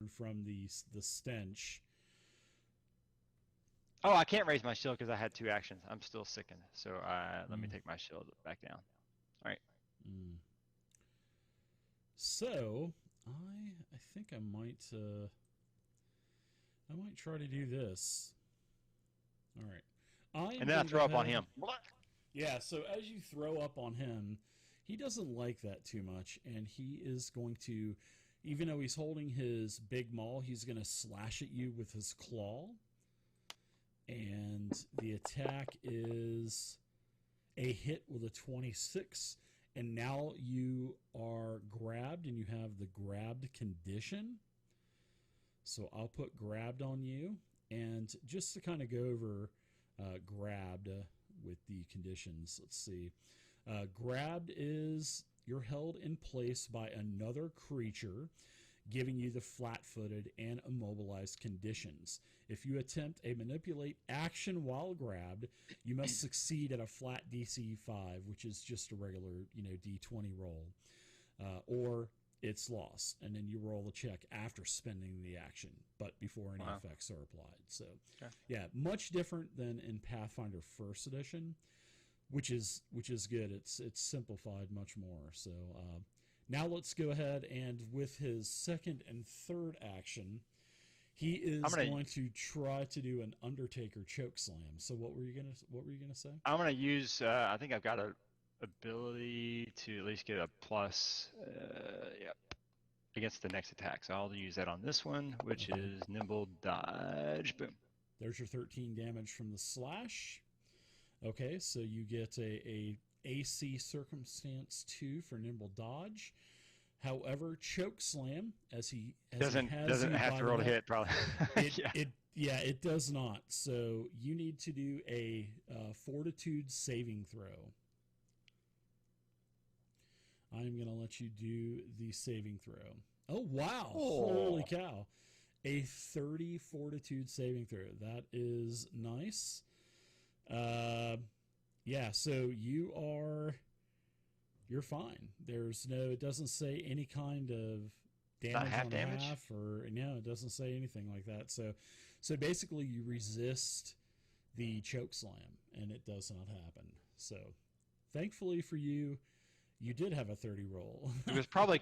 suffered from the stench. Oh, I can't raise my shield because I had 2 actions. I'm still sickened. So let me take my shield back down. All right. So I think I might try to do this. All right. And then I throw up on him. Yeah, so as you throw up on him, he doesn't like that too much, and he is going to, even though he's holding his big maul, he's going to slash at you with his claw. And the attack is a hit with a 26. And now you are grabbed, and you have the grabbed condition. So I'll put grabbed on you. And just to kind of go over grabbed with the conditions, let's see. Grabbed is you're held in place by another creature, giving you the flat-footed and immobilized conditions. If you attempt a manipulate action while grabbed, you must succeed at a flat DC 5, which is just a regular, D20 roll, or it's lost, and then you roll a check after spending the action, but before any effects are applied. So, yeah, much different than in Pathfinder First Edition, which is good. It's simplified much more. So. Now let's go ahead and with his second and third action, he is going to try to do an Undertaker choke slam. So what were you gonna say? I'm gonna use. I think I've got a ability to at least get a plus. Against the next attack. So I'll use that on this one, which is nimble dodge. Boom. There's your 13 damage from the slash. Okay, so you get a AC circumstance 2 for nimble dodge. However, choke slam, as he doesn't have to roll to hit, probably. It does not. So you need to do a fortitude saving throw. I'm going to let you do the saving throw. Oh, wow. Oh. Holy cow. A 30 fortitude saving throw. That is nice. Yeah, so you're fine. It doesn't say any kind of damage on damage. Half, or no, it doesn't say anything like that. So basically you resist the choke slam, and it does not happen. So thankfully for you, you did have a 30 roll. It was probably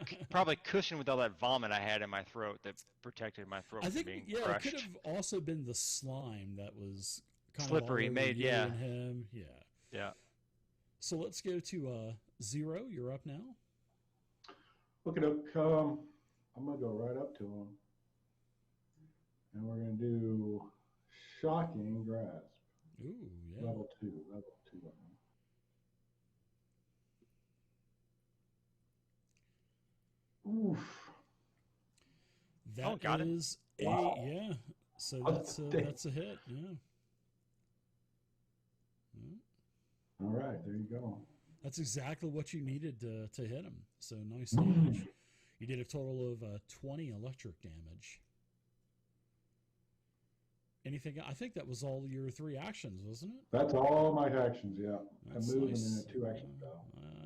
cushioned with all that vomit I had in my throat that protected my throat from being crushed. It could have also been the slime that was kind slippery, of made and him. Yeah. Yeah. So let's go to Zero. You're up now. Look it up. I'm gonna go right up to him, and we're gonna do shocking grasp. Ooh, yeah. Level 2. Oof. That is yeah. So that's a hit. Yeah. All right, there you go. That's exactly what you needed to hit him. So nice damage. You did a total of 20 electric damage. Anything? I think that was all your 3 actions, wasn't it? That's all my actions. Yeah, that's I moved nice. them in a 2 action go.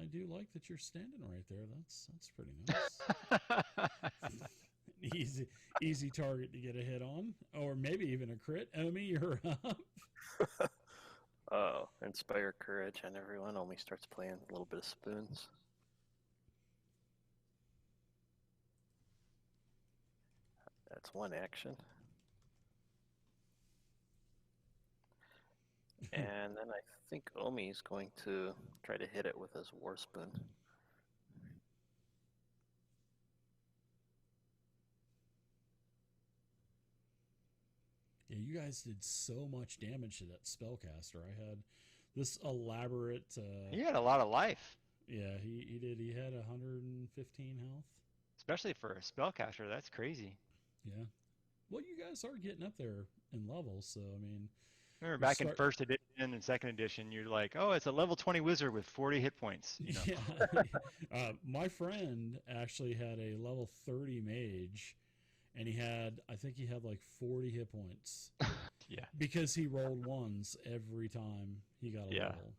I do like that you're standing right there. That's pretty nice. easy target to get a hit on, or maybe even a crit. Omi, you're up. Oh, inspire courage, and everyone only starts playing a little bit of spoons. That's 1 action. And then I think Omi's going to try to hit it with his war spoon. Yeah, you guys did so much damage to that spellcaster. I had this elaborate... he had a lot of life. Yeah, he did. He had 115 health. Especially for a spellcaster, that's crazy. Yeah. Well, you guys are getting up there in levels, so, I mean... Remember back in first edition and second edition, you're like, oh, it's a level 20 wizard with 40 hit points. You know? Yeah. My friend actually had a level 30 mage, and I think he had like 40 hit points. Yeah. Because he rolled ones every time he got a level.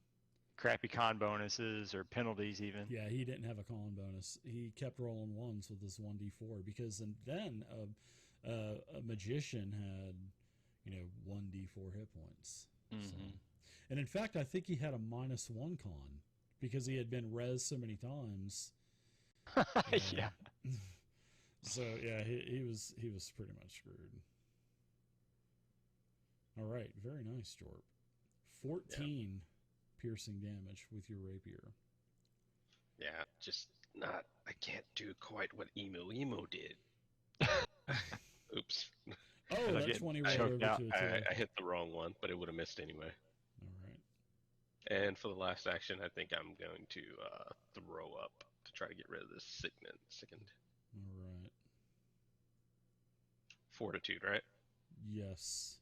Crappy con bonuses or penalties even. Yeah, he didn't have a con bonus. He kept rolling ones with his 1d4 because, and then magician had, 1d4 hit points. Mm-hmm. So. And in fact, I think he had a -1 con because he had been res so many times. Yeah. So yeah, he was pretty much screwed. All right, very nice, Jorp. 14 piercing damage with your rapier. Yeah, just not. I can't do quite what Emo did. Oops. Oh, And I that get 20 rolled choked over out. to a 2. I hit the wrong one, but it would have missed anyway. All right. And for the last action, I think I'm going to throw up to try to get rid of this sickened. All right. Fortitude, right? Yes.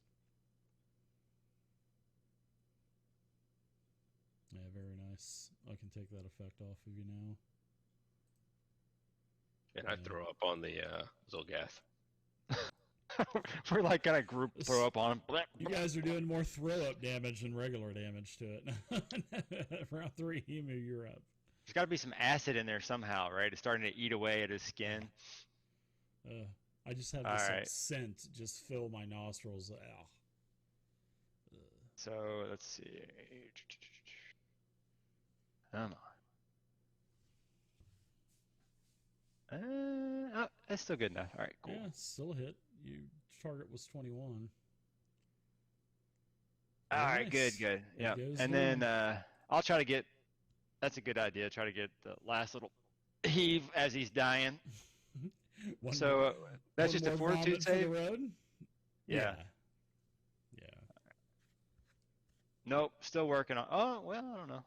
Yeah, very nice. I can take that effect off of you now. And I throw up on the Zolgath. We're like kind of group throw up on him. You guys are doing more throw up damage than regular damage to it. Round 3, Emu, you're up. There's got to be some acid in there somehow, right? It's starting to eat away at his skin. I just have this like, scent just fill my nostrils. So let's see. Come on. Oh, that's still good enough. All right, cool. Yeah, still a hit. Your target was 21. All right, nice. good. Yeah, goes and then I'll try to get. That's a good idea. Try to get the last little heave as he's dying. So that's just a fortitude save. For the road? Yeah. Nope, still working on. Oh well, I don't know.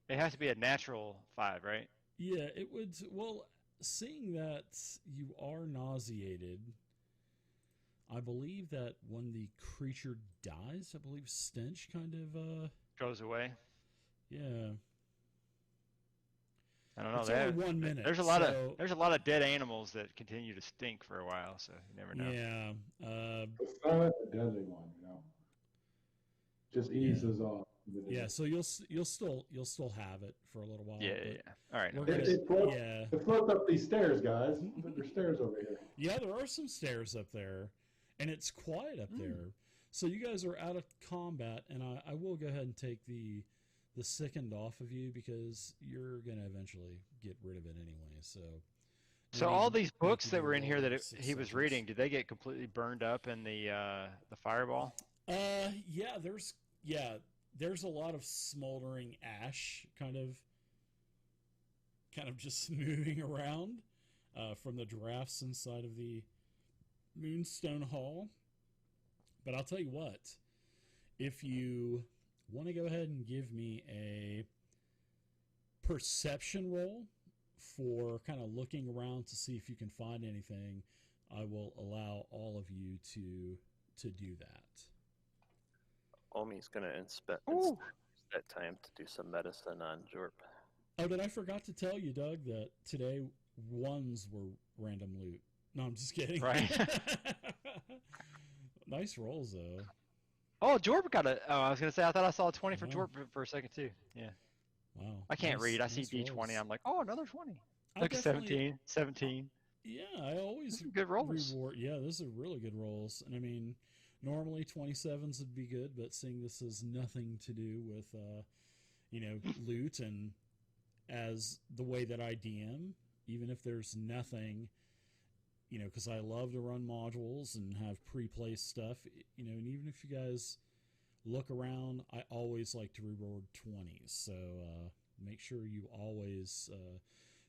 It has to be a natural 5, right? Yeah, it would. Well, seeing that you are nauseated, I believe that when the creature dies, I believe stench kind of goes away. Yeah. I don't know. It's only 1 minute. There's a lot of dead animals that continue to stink for a while, so you never know. Yeah. It's not the deadly one, Just eases off. Yeah, so you'll still have it for a little while. Yeah. All right. It floats up these stairs, guys. There's stairs over here. Yeah, there are some stairs up there, and it's quiet up there. So you guys are out of combat, and I will go ahead and take the sickened off of you because you're gonna eventually get rid of it anyway. So all these books that were in here that he was reading, did they get completely burned up in the fireball? Yeah, there's a lot of smoldering ash kind of just moving around from the drafts inside of the Moonstone Hall. But I'll tell you what, if you want to go ahead and give me a perception roll for kind of looking around to see if you can find anything, I will allow all of you to do that. Omi's going to inspect that time to do some medicine on Jorp. Oh, did I forgot to tell you, Doug, that today 1s were random loot? No, I'm just kidding. Right. Nice rolls, though. Oh, Jorp got a... Oh, I was going to say, I thought I saw a 20 for Jorp for a second, too. Yeah. Wow. I can't read. I see D20. Rolls. I'm like, oh, another 20. Look, 17. Yeah, I always Some good rolls. reward. Yeah, those are really good rolls. And I mean, normally 27s would be good, but seeing this has nothing to do with, loot, and as the way that I DM, even if there's nothing, because I love to run modules and have pre-placed stuff, and even if you guys look around, I always like to reward 20s. So make sure you always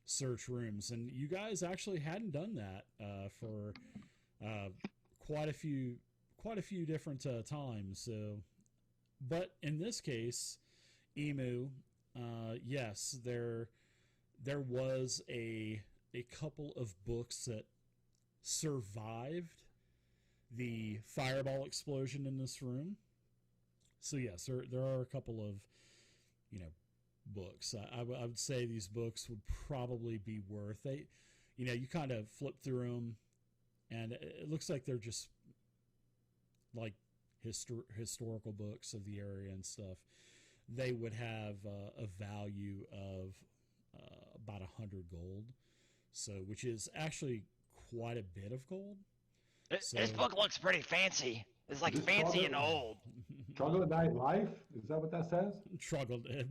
search rooms. And you guys actually hadn't done that for quite a few different times. So, but in this case, Emu, yes, there was a couple of books that survived the fireball explosion in this room. So yes, there are a couple of books. I would say these books would probably be worth it. You kind of flip through them, and it looks like they're just like historical books of the area and stuff. They would have a value of about 100 gold, so which is actually quite a bit of gold. This book looks pretty fancy. It's like Just fancy and follow- old. Troglodyte Life? Is that what that says?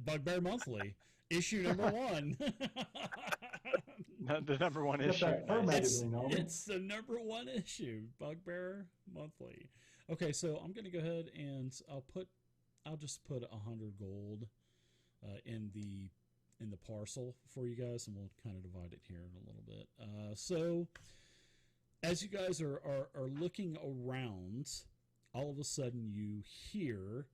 Bugbear Monthly, issue number 1. The number one Get issue. that fur Nice. magazine, homie. It's the number 1 issue, Bugbear Monthly. Okay, so I'm going to go ahead and I'll just put 100 gold in the parcel for you guys, and we'll kind of divide it here in a little bit. So as you guys are looking around, all of a sudden you hear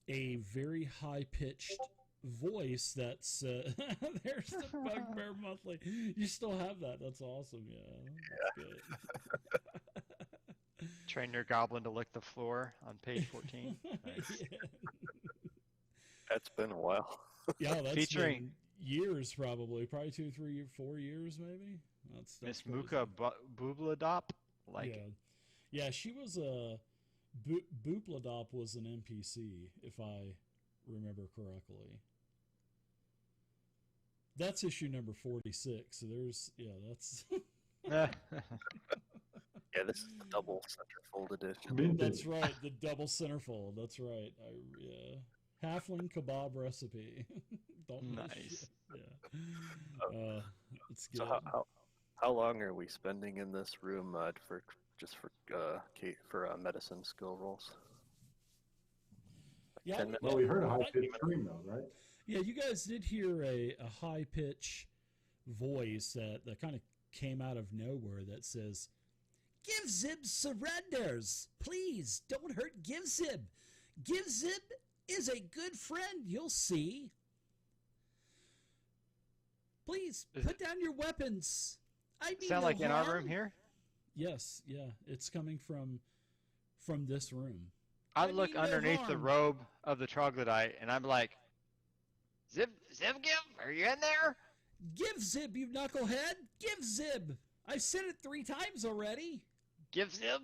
a very high-pitched voice that's there's the Bugbear Monthly. You still have that. That's awesome. Yeah. Good. Train your goblin to lick the floor on page 14. Nice. Yeah. That's been a while. Yeah, that's Featuring- been years, probably 2, 3, 4 years, maybe. That's Miss crazy. Muka Bubladop. Like yeah, she was a Boopladop was an NPC, if I remember correctly. That's issue number 46. So there's that's Yeah, this is the double centerfold edition. Vintage. that's right, the double centerfold. That's right. Halfling kebab recipe. Don't Nice. Yeah. It's good. So how long are we spending in this room for medicine skill rolls? Yeah, 10 minutes? Well, we heard a high-pitched scream, though, right? Yeah, you guys did hear a high pitch voice that kind of came out of nowhere that says, "Give Zib surrenders! Please don't hurt Give Zib! Give Zib is a good friend, you'll see. Please put down your weapons. I mean Sound no like in our harm." room here? Yes, yeah, it's coming from this room. I I look mean no underneath the harm. robe of the troglodyte, and I'm like, Zib, are you in there? Give Zib, you knucklehead! Give Zib! I've said it 3 times already. Give Zib.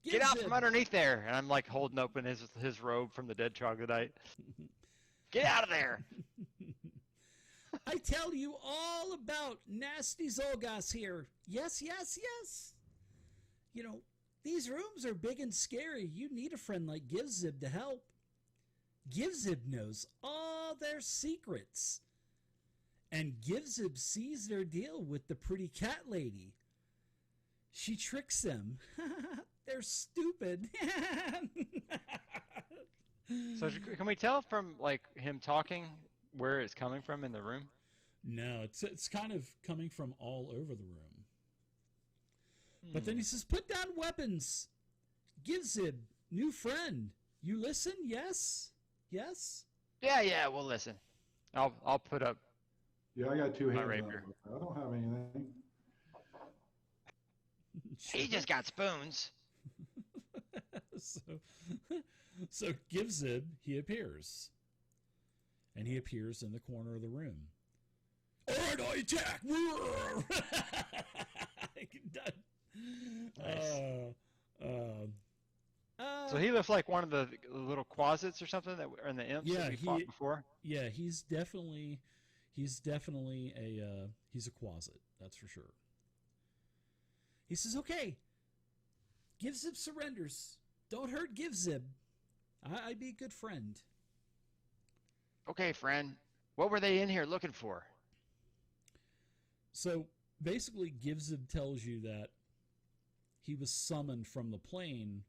Give Get out Zib. from underneath there. And I'm like holding open his robe from the dead troglodyte. Get out of there. I tell you all about nasty Zolgas here. Yes, yes, yes. You know, these rooms are big and scary. You need a friend like Givzib to help. Givzib knows all their secrets. And Givzib sees their deal with the pretty cat lady. She tricks them. They're stupid. So can we tell from like him talking where it's coming from in the room? No, it's kind of coming from all over the room. But then he says, "Put down weapons. Givzib, new friend. You listen? Yes? Yes?" Yeah, we'll listen. I'll put up. Yeah, I got 2 My hands. rapier. I don't have anything. He just got spoons. So Givzib, he appears. And he appears in the corner of the room. All right, I attack! So he looks like one of the little quasits or something that were in the imps that we fought before. Yeah, he's definitely a he's a quasit, that's for sure. He says, "Okay, Givzib surrenders. Don't hurt Givzib. I'd be a good friend." Okay, friend. What were they in here looking for? So basically, Givzib tells you that he was summoned from the plane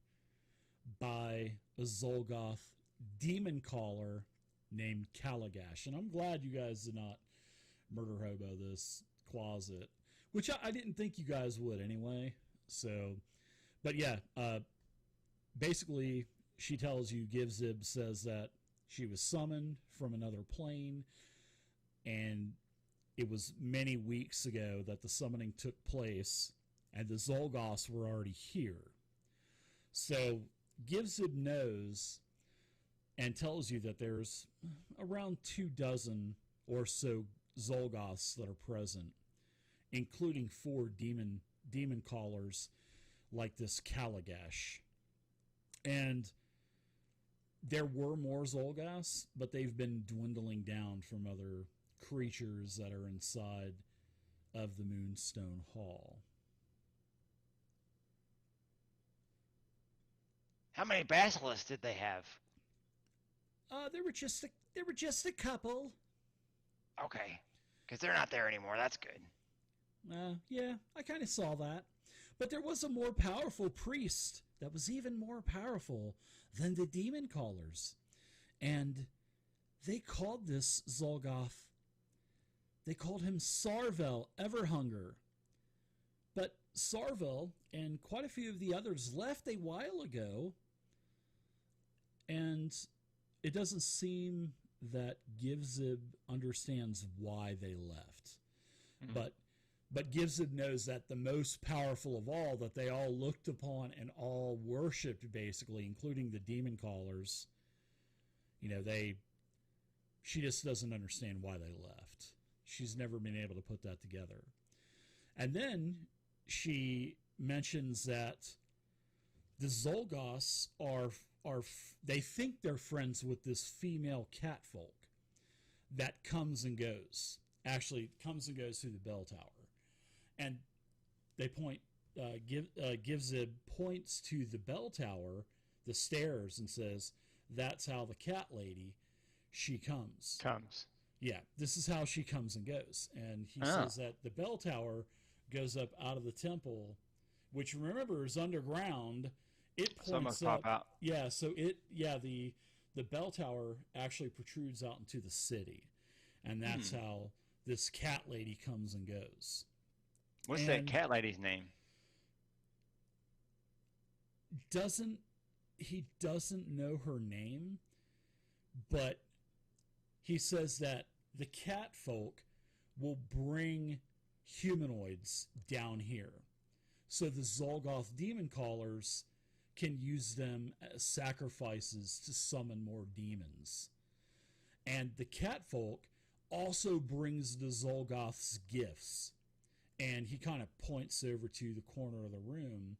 by a Zolgoth demon caller named Caligash. And I'm glad you guys did not murder hobo this quasit, which I didn't think you guys would anyway. So, but yeah, basically, she tells you, Givzib says that she was summoned from another plane, and it was many weeks ago that the summoning took place, and the Zolgoths were already here. So Givzib knows and tells you that there's around 24 or so Zolgoths that are present, including 4 demon callers like this Caligash. And there were more Zolgoths, but they've been dwindling down from other creatures that are inside of the Moonstone Hall. How many basilisks did they have? There were just a couple. Okay, because they're not there anymore. That's good. Yeah, I kind of saw that. But there was a more powerful priest that was even more powerful than the demon callers. And they called this Zolgoth, they called him Sarvel Everhunger. But Sarvel and quite a few of the others left a while ago, and it doesn't seem that Givzib understands why they left. Mm-hmm. But Givzib knows that the most powerful of all, that they all looked upon and all worshipped, basically, including the demon callers, she just doesn't understand why they left. She's never been able to put that together. And then she mentions that the Zolgoths they think they're friends with this female catfolk that comes and goes. Actually, comes and goes through the bell tower. And they Givzib points to the bell tower, the stairs, and says, that's how the cat lady, she comes. Yeah, this is how she comes and goes. And he says that the bell tower goes up out of the temple, which, remember, is underground. It points up. Pop out. Yeah, so the bell tower actually protrudes out into the city. And that's how this cat lady comes and goes. What's that cat lady's name? He doesn't know her name, but he says that the cat folk will bring humanoids down here. So the Zolgoth demon callers can use them as sacrifices to summon more demons. And the cat folk also brings the Zolgoth's gifts. And he kind of points over to the corner of the room,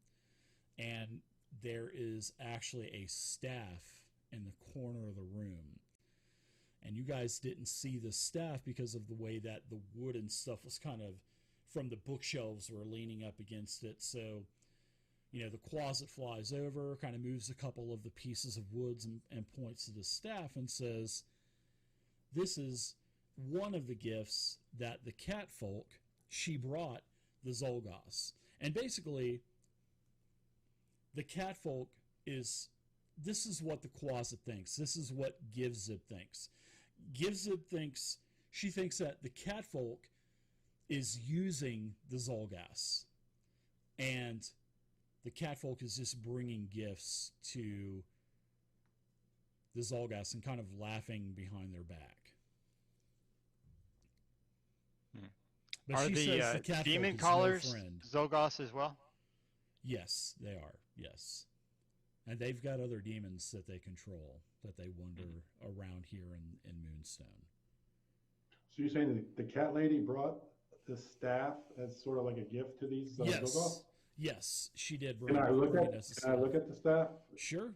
and there is actually a staff in the corner of the room. And you guys didn't see the staff because of the way that the wood and stuff was kind of from the bookshelves were leaning up against it. So, the closet flies over, kind of moves a couple of the pieces of woods and points to the staff and says, this is one of the gifts that the cat folk, she brought the Zolgoths. And basically, the cat folk this is what the closet thinks. This is what Givzib thinks. She thinks that the cat folk is using the Zolgoths. And the cat folk is just bringing gifts to the Zolgoths and kind of laughing behind their back. But Are the demon callers Zolgoths as well? Yes, they are. Yes. And they've got other demons that they control, that they wander around here in Moonstone. So you're saying the cat lady brought the staff as sort of like a gift to these Zolgoths? Yes, she did. Can I look at the staff? Sure.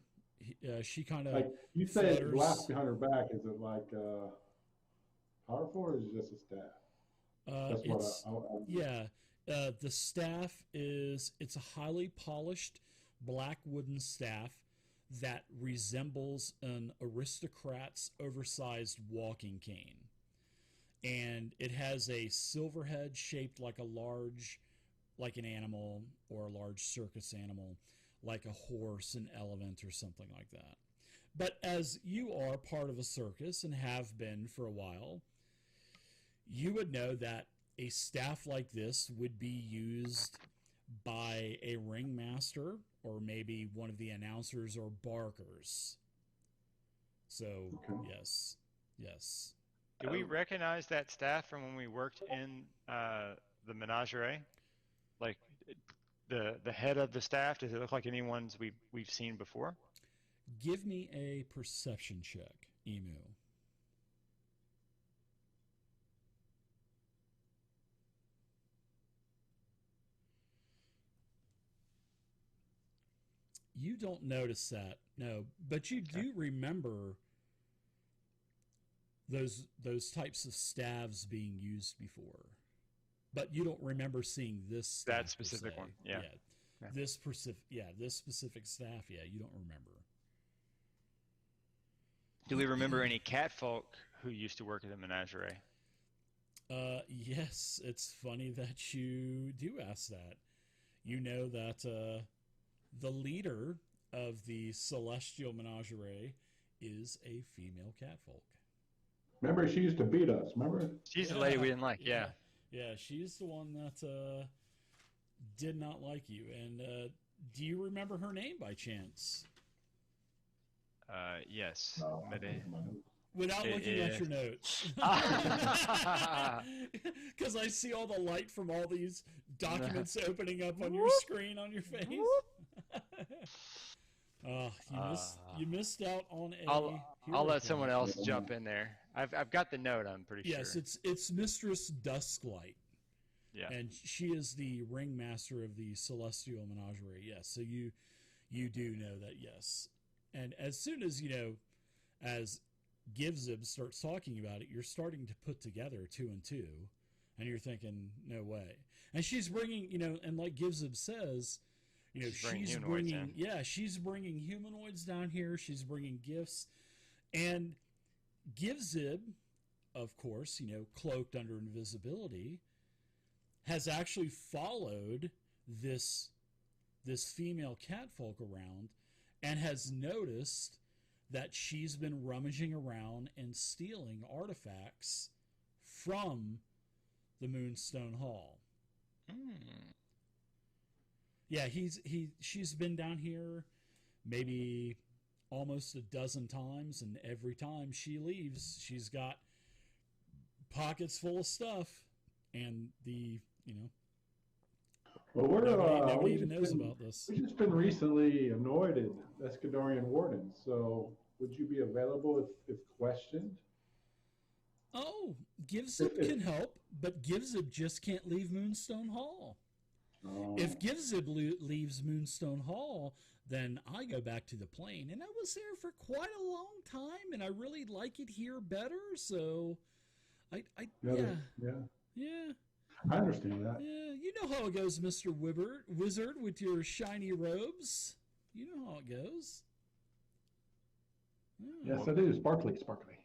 She kind of like you say it laughs behind her back. Is it like powerful, or is it just a staff? The staff it's a highly polished black wooden staff that resembles an aristocrat's oversized walking cane. And it has a silver head shaped like an animal, or a large circus animal, like a horse, an elephant, or something like that. But as you are part of a circus and have been for a while, you would know that a staff like this would be used by a ringmaster, or maybe one of the announcers or barkers. So, yes. Do we recognize that staff from when we worked in the menagerie? Like the head of the staff, does it look like anyone's we've seen before? Give me a perception check, Emu. You don't notice that, no, but you do remember those types of staves being used before. But you don't remember seeing this that specific one. Yeah. This specific staff, you don't remember. Do we remember any catfolk who used to work at the menagerie? Yes, it's funny that you do ask that. You know that the leader of the Celestial Menagerie is a female catfolk. Remember, she used to beat us. Remember? She's the lady we didn't like. Yeah. Yeah, she's the one that did not like you. And do you remember her name by chance? Yes. No, Without looking at your notes. Because I see all the light from all these documents opening up on your screen on your face. You missed out on a. I'll let someone else jump in there. I've got the note. I'm pretty sure. Yes, it's Mistress Dusklight. Yeah. And she is the ringmaster of the Celestial Menagerie. Yes, so you do know that, yes. And as soon as, as Givzib starts talking about it, you're starting to put together 2 and 2, and you're thinking, no way. And she's bringing, and like Givzib says, she's bringing humanoids down here. She's bringing gifts. And Givzib, of course, cloaked under invisibility, has actually followed this female catfolk around and has noticed that she's been rummaging around and stealing artifacts from the Moonstone Hall. Yeah, she's been down here maybe almost a dozen times, and every time she leaves, she's got pockets full of stuff, and Well, nobody even knows about this. We've just been recently anointed Escadorian Warden, so would you be available if questioned? Oh, Givzib can help, but Givzib just can't leave Moonstone Hall. Oh. If Givzib leaves Moonstone Hall, then I go back to the plane, and I was there for quite a long time, and I really like it here better. So, yeah. I understand that. Yeah, you know how it goes, Mr. Wizard, with your shiny robes. You know how it goes. Yes, I do. Sparkly.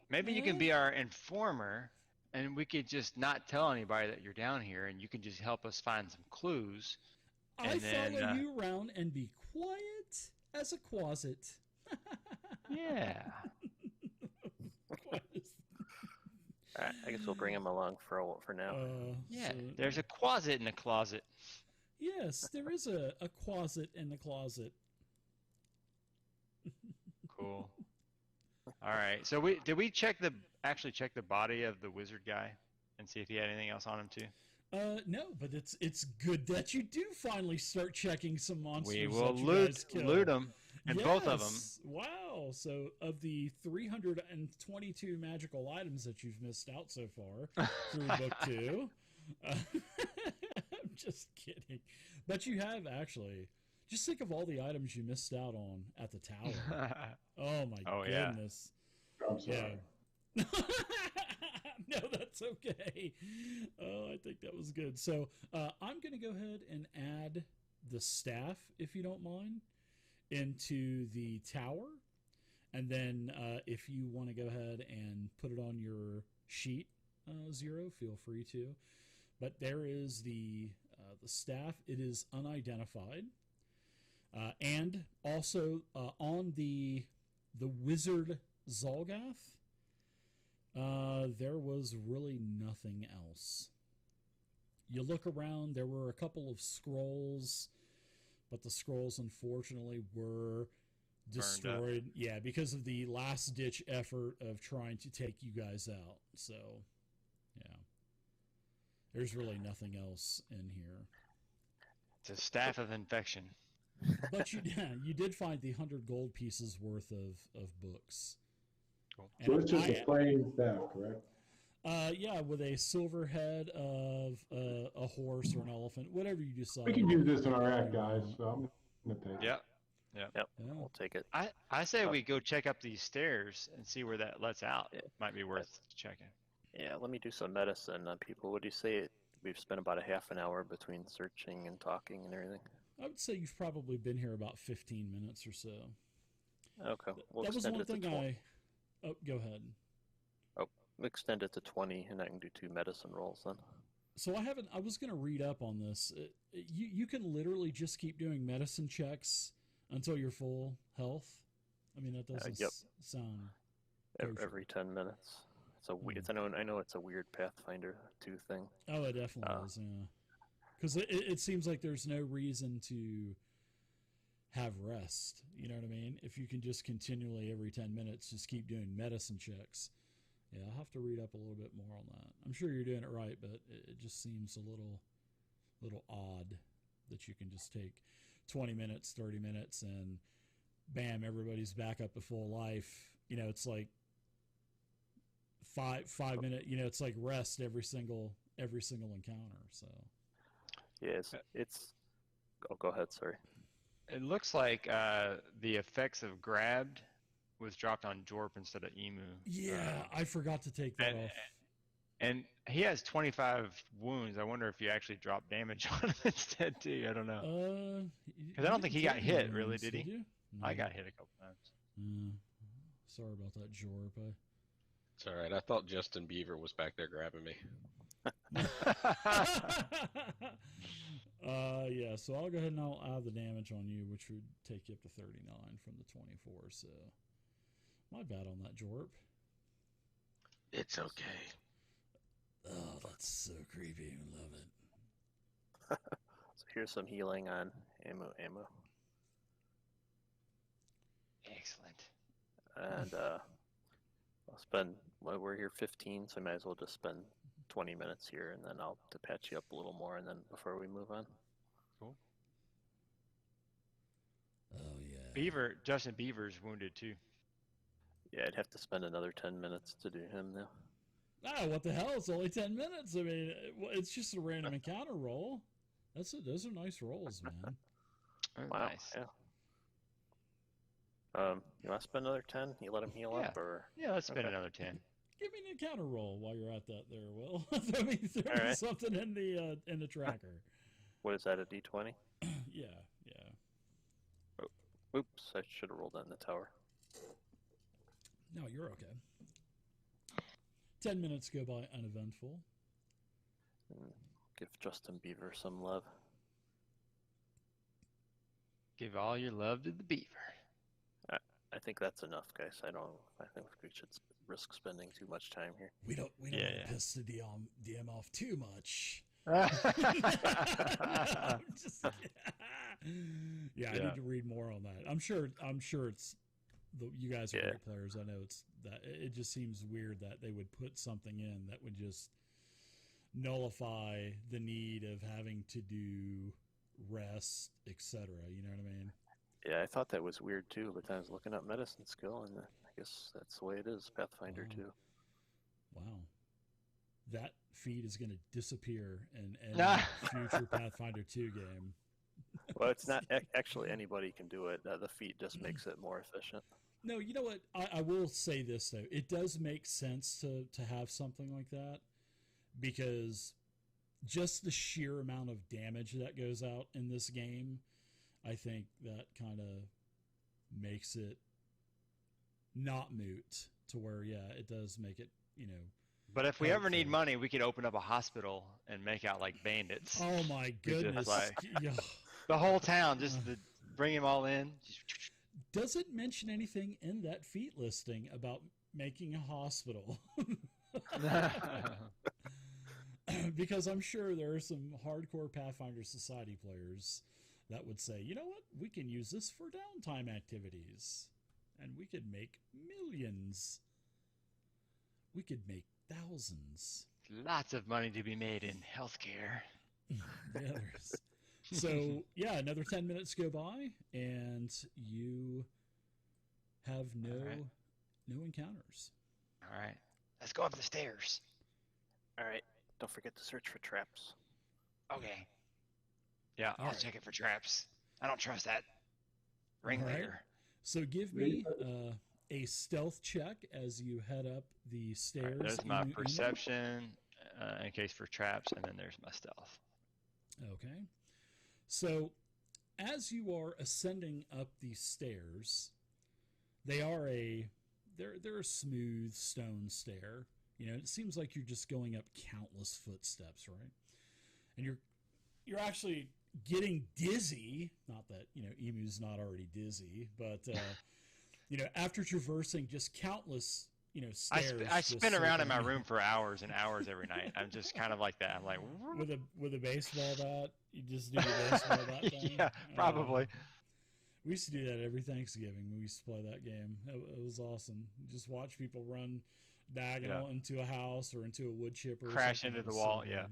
Maybe you can be our informer, and we could just not tell anybody that you're down here, and you can just help us find some clues. I follow you around and be quiet as a closet. Yeah. Alright, I guess we'll bring him along for now. Yeah, there's a closet in the closet. Yes, there is a closet in the closet. Cool. All right. So did we actually check the body of the wizard guy and see if he had anything else on him too? No, but it's good that you do finally start checking some monsters. We will that loot them, and both of them. Wow! So of the 322 magical items that you've missed out so far through book 2, I'm just kidding. But you have actually. Just think of all the items you missed out on at the tower. Oh my goodness! Yeah. I'm sorry. Yeah. No, that's okay. Oh, I think that was good. So I'm going to go ahead and add the staff, if you don't mind, into the tower. And then if you want to go ahead and put it on your sheet, Zero, feel free to. But there is the staff. It is unidentified. And also on the wizard Zolgath, there was really nothing else. You look around, there were a couple of scrolls, but the scrolls unfortunately were destroyed. Yeah, because of the last ditch effort of trying to take you guys out. So, yeah. There's really nothing else in here. It's a staff of infection. But you did find the 100 gold pieces worth of books. Cool. So it's just a plain staff, correct? Yeah, with a silver head of a horse or an elephant, whatever you decide. We can use this in our act, guys. So I'm gonna take it. Yep. Yep, we'll take it. I say we go check up these stairs and see where that lets out. It might be worth checking. Yeah, let me do some medicine on people. What do you say? We've spent about a half an hour between searching and talking and everything. I would say you've probably been here about 15 minutes or so. Okay. We'll That was extend one it to thing 20. Oh, go ahead. Extend it to 20, and I can do 2 medicine rolls then. So I was going to read up on this. You can literally just keep doing medicine checks until you're full health. I mean, that doesn't Yep. sound Every 10 minutes. I know it's a weird Pathfinder 2 thing. Oh, it definitely is, yeah. Because it seems like there's no reason to have rest. You know what I mean? If you can just continually every 10 minutes just keep doing medicine checks. Yeah, I'll have to read up a little bit more on that. I'm sure you're doing it right, but it just seems a little odd that you can just take 20 minutes, 30 minutes, and bam, everybody's back up to full life. You know, it's like five minute. You know, it's like rest every single encounter. So Yeah, it's. Oh, go ahead. Sorry. It looks like the effects of grabbed was dropped on Jorp instead of Emu. yeah, I forgot to take that off. And he has 25 wounds. I wonder if you actually dropped damage on him instead too. I don't know. Because I don't think he got hit, really, did he? You? No. I got hit a couple times. Sorry about that, Jorp. It's all right. I thought Justin Beaver was back there grabbing me. Yeah, so I'll go ahead and I'll add the damage on you, which would take you up to 39 from the 24. So, my bad on that, Jorp. It's okay. Oh, that's so creepy. I love it. So here's some healing on ammo. Excellent. And I'll spend. Well, we're here 15, so I might as well just spend 20 minutes here, and then I'll to patch you up a little more, and then before we move on. Cool. Oh yeah. Justin Beaver's wounded too. Yeah, I'd have to spend another 10 minutes to do him now. Ah, what the hell? It's only 10 minutes. I mean, it's just a random encounter roll. Those are nice rolls, man. Wow. Nice. Yeah. You want to spend another 10? You let him heal up, or Yeah, let's spend Okay. another 10. Give me an encounter roll while you're at that there, Will. throw me All right. something in the tracker. what is that? A D20? Yeah. Oops, I should have rolled that in the tower. No, you're okay. 10 minutes go by uneventful. Give Justin Beaver some love. Give all your love to the beaver. I think that's enough, guys. I think we should risk spending too much time here. We don't want Yeah. to piss the DM off too much. Yeah. I need to read more on that. I'm sure it's you guys are Yeah. great players. I know it's that it just seems weird that they would put something in that would just nullify the need of having to do rest, etc. You know what I mean? Yeah, I thought that was weird too, but then I was looking up medicine skill, and I guess that's the way it is, Pathfinder Wow. 2. Wow. That feat is going to disappear in any future Pathfinder 2 game. Well, it's not actually anybody can do it. The feat just makes it more efficient. No, you know what? I will say this, though. It does make sense to have something like that because just the sheer amount of damage that goes out in this game, I think that kind of makes it not moot to where, yeah, it does make it, But if we ever need helpful. money, we could open up a hospital and make out like bandits. Oh my goodness. Yeah. The whole town, just to bring them all in. Does it mention anything in that feat listing about making a hospital? Because I'm sure there are some hardcore Pathfinder Society players that would say, you know what, we can use this for downtime activities, and we could make millions. We could make thousands. Lots of money to be made in healthcare. So, yeah, another 10 minutes go by, and you have no encounters. All right. Let's go up the stairs. All right, don't forget to search for traps. Okay. Yeah, All I'll right. check it for traps. I don't trust that All right. ringleader. So give me a stealth check as you head up the All stairs. right, there's my Emu. perception in case for traps, and then there's my stealth. Okay. So as you are ascending up these stairs, they're a smooth stone stair. It seems like you're just going up countless footsteps, right? And you're actually getting dizzy. Not that Emu's not already dizzy, but after traversing just countless stairs. I spin around in my room for hours and hours every night. I'm just kind of like that. I'm like with a baseball bat. You just do the baseball bat thing. Yeah, probably. We used to do that every Thanksgiving. We used to play that game. It was awesome. You just watch people run diagonal into a house or into a wood chipper. Crash into the wall. Yeah.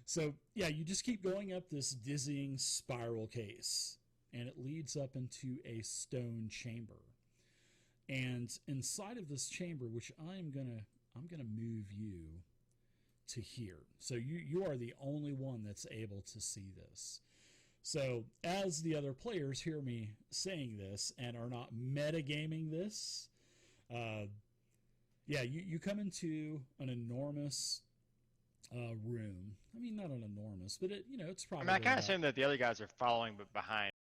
So you just keep going up this dizzying spiral case, and it leads up into a stone chamber. And inside of this chamber, which I'm gonna move you to here. So you are the only one that's able to see this. So as the other players hear me saying this and are not metagaming this, you come into an enormous room. I mean, not an enormous, but it's probably. I kind of assume that the other guys are following behind.